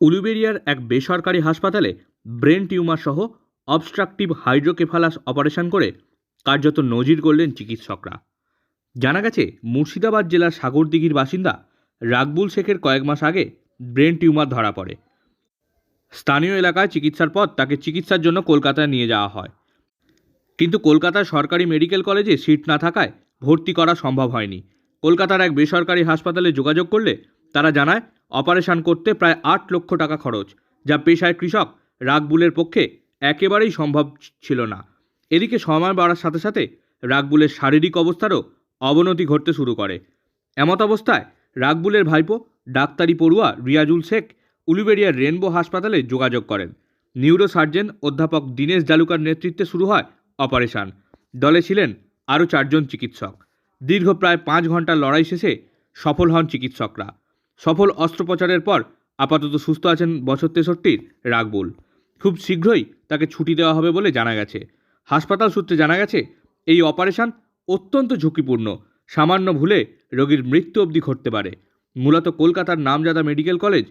উলুবেড়িয়ার এক বেসরকারি হাসপাতালে ব্রেন টিউমার সহ অবস্ট্রাকটিভ হাইড্রোকেফালাস অপারেশন করে কার্যত নজির গড়লেন চিকিৎসকরা। জানা গেছে, মুর্শিদাবাদ জেলার সাগরদিঘির বাসিন্দা রাকবুল শেখের কয়েক মাস আগে ব্রেন টিউমার ধরা পড়ে। স্থানীয় এলাকায় চিকিৎসার পর তাকে চিকিৎসার জন্য কলকাতায় নিয়ে যাওয়া হয়, কিন্তু কলকাতার সরকারি মেডিকেল কলেজে সিট না থাকায় ভর্তি করা সম্ভব হয়নি। কলকাতার এক বেসরকারি হাসপাতালে যোগাযোগ করলে তারা জানায় অপারেশন করতে প্রায় 8 লক্ষ টাকা খরচ, যা পেশায় কৃষক রাকবুলের পক্ষে একেবারেই সম্ভব ছিল না। এদিকে সময় বাড়ার সাথে সাথে রাকবুলের শারীরিক অবস্থারও অবনতি ঘটতে শুরু করে। এমত অবস্থায় রাকবুলের ভাইপো ডাক্তারি পড়ুয়া রিয়াজুল শেখ উলুবেড়িয়ার রেনবো হাসপাতালে যোগাযোগ করেন। নিউরো সার্জন অধ্যাপক দীনেশ জালুকার নেতৃত্বে শুরু হয় অপারেশন। দলে ছিলেন আরও 4 জন চিকিৎসক। দীর্ঘ প্রায় 5 ঘন্টার লড়াই শেষে সফল হন চিকিৎসকরা। সফল অস্ত্রোপচারের পর আপাতত সুস্থ আছেন বছর 63-র রাকবুল। খুব শীঘ্রই তাকে ছুটি দেওয়া হবে বলে জানা গেছে। হাসপাতাল সূত্রে জানা গেছে, এই অপারেশন অত্যন্ত ঝুঁকিপূর্ণ। সামান্য ভুলে রোগীর মৃত্যু অবধি ঘটতে পারে। মূলত কলকাতার নামজাদা মেডিকেল কলেজ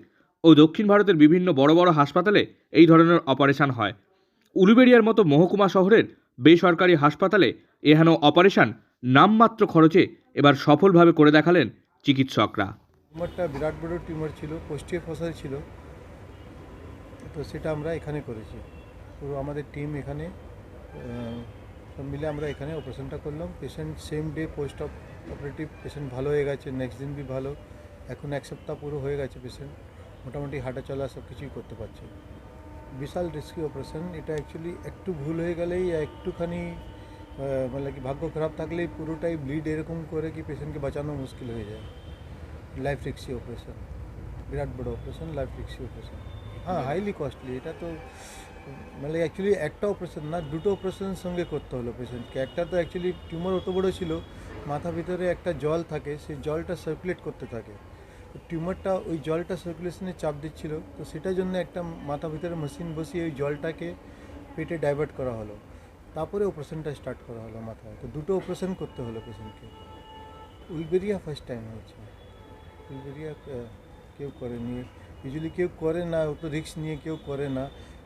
ও দক্ষিণ ভারতের বিভিন্ন বড় বড় হাসপাতালে এই ধরনের অপারেশন হয়। উলুবেড়িয়ার মতো মহকুমা শহরের বেসরকারি হাসপাতালে এহেন অপারেশন নামমাত্র খরচে এবার সফলভাবে করে দেখালেন চিকিৎসকরা। টিউমারটা বিরাট বড় টিউমার ছিল, কোষ্ঠীয় ফসল ছিল, তো সেটা আমরা এখানে করেছি। পুরো আমাদের টিম এখানে সব মিলে আমরা এখানে অপারেশনটা করলাম। Patient same day post operative patient ভালো হয়ে গেছে, নেক্সট দিন বি ভালো। এখন 1 সপ্তাহ পুরো হয়ে গেছে, পেশেন্ট মোটামুটি হাঁটা চলা সব কিছুই করতে পারছে। বিশাল রিস্কি অপারেশন এটা। অ্যাকচুয়ালি একটু ভুল হয়ে গেলেই, একটুখানি মানে কি ভাগ্য খারাপ থাকলেই পুরোটাই ব্লিড এরকম করে কি পেশেন্টকে বাঁচানো মুশকিল হয়ে যায়। লাইফ রিস্কি অপারেশন, বিরাট বড় অপারেশন, লাইফ রিস্কি অপারেশন। হ্যাঁ, হাইলি কস্টলি। এটা তো মানে অ্যাকচুয়ালি একটা অপারেশন না, দুটো অপারেশনের সঙ্গে করতে হলো পেশেন্টকে। একটা তো অ্যাকচুয়ালি টিউমার অত বড়ো ছিল, মাথা ভিতরে একটা জল থাকে, সেই জলটা সার্কুলেট করতে থাকে। তো টিউমারটা ওই জলটা সার্কুলেশনে চাপ দিচ্ছিল, তো সেটার জন্য একটা মাথা ভিতরে মেশিন বসিয়ে ওই জলটাকে পেটে ডাইভার্ট করা হলো, তারপরে অপারেশনটা স্টার্ট করা হলো মাথায়। তো দুটো অপারেশন করতে হলো পেশেন্টকে। উলবেড়িয়া ফার্স্ট টাইম হয়েছে। উলবেড়িয়া কেউ করেনি, ইউজুয়ালি কেউ করে না, অত রিস্ক নিয়ে কেউ করে না।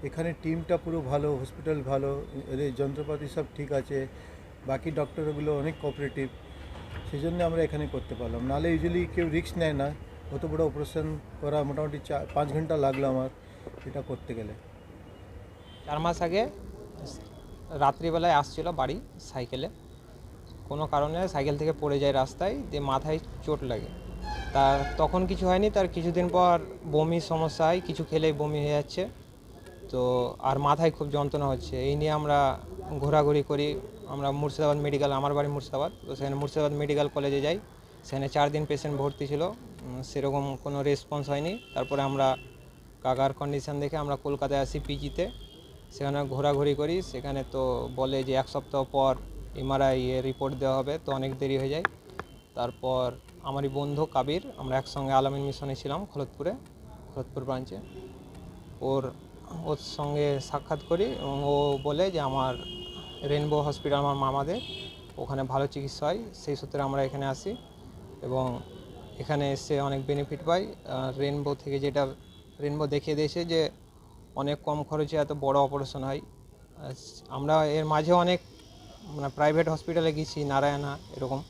এখানে টিমটা পুরো ভালো, হসপিটাল ভালো, এদের যন্ত্রপাতি সব ঠিক আছে, বাকি ডক্টরগুলো অনেক কোঅপারেটিভ, সেই জন্য আমরা এখানে করতে পারলাম। নাহলে ইউজুয়ালি কেউ রিস্ক নেয় না। অত বড়ো অপারেশন করা মোটামুটি 5 ঘন্টা লাগলো আমার এটা করতে গেলে। 4 মাস আগে রাত্রিবেলায় আসছিল বাড়ি সাইকেলে, কোনো কারণে সাইকেল থেকে পড়ে যায় রাস্তায়, দিয়ে মাথায় চোট লাগে। তখন কিছু হয়নি, তার কিছুদিন পর বমির সমস্যা হয়, কিছু খেলেই বমি হয়ে যাচ্ছে, তো আর মাথায় খুব যন্ত্রণা হচ্ছে। এই নিয়ে আমরা ঘোরাঘুরি করি। আমরা মুর্শিদাবাদ মেডিকেল, আমার বাড়ি মুর্শিদাবাদ, তো সেখানে মুর্শিদাবাদ মেডিকেল কলেজে যাই। সেখানে 4 দিন পেশেন্ট ভর্তি ছিল, সেরকম কোনো রেসপন্স হয়নি। তারপরে আমরা কাকার কন্ডিশন দেখে আমরা কলকাতায় আসি পিজিতে। সেখানে ঘোরাঘুরি করি, সেখানে তো বলে যে 1 সপ্তাহ পর এমআরআই রিপোর্ট দেওয়া হবে, তো অনেক দেরি হয়ে যায়। তারপর আমারই বন্ধু কাবির, আমরা একসঙ্গে আলামিন মিশনে ছিলাম খড়গপুর ব্রাঞ্চে। ওর সঙ্গে সাক্ষাৎ করি এবং ও বলে যে আমার রেনবো হসপিটাল, আমার মামাদের ওখানে ভালো চিকিৎসা হয়। সেই সূত্রে আমরা এখানে আসি এবং এখানে এসে অনেক বেনিফিট পাই। রেনবো থেকে যেটা রেনবো দেখিয়ে দিয়েছে যে অনেক কম খরচে এত বড় অপারেশন হয়। আমরা এর মাঝে অনেক মানে প্রাইভেট হসপিটালে গেছি, নারায়ণা এরকম,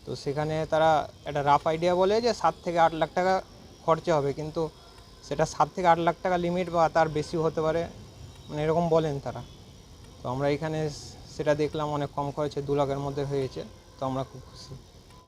তো সেখানে তারা একটা রাফ আইডিয়া বলে যে 7 থেকে 8 লাখ টাকা খরচা হবে, কিন্তু সেটা 7 থেকে 8 লাখ টাকা লিমিট বা তার বেশিও হতে পারে, মানে এরকম বলেন তারা। তো আমরা এখানে সেটা দেখলাম অনেক কম খরচে 2 লাখের মধ্যে হয়েছে, তো আমরা খুব খুশি।